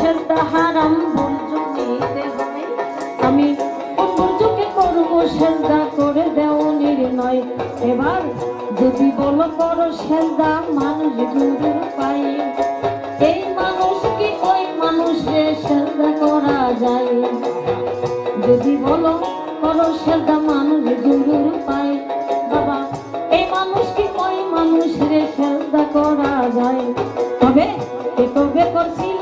সেজদা হারাম বুরজুক নিতে হয়। আমি কোন বুরজুকে করব সেজদা করে দেও নির্ণয়। এবার যদি বলো করো সেজদা মানুষ গুরুর পায়ে, এই মানুষ কি ওই মানুষে সেজদা করা যায়? যদি বলো করো সেজদা মানুষ গুরুর পায়ে, বাবা এই মানুষ কি ওই মানুষে সেজদা করা যায়? তবে কে তবে করছিল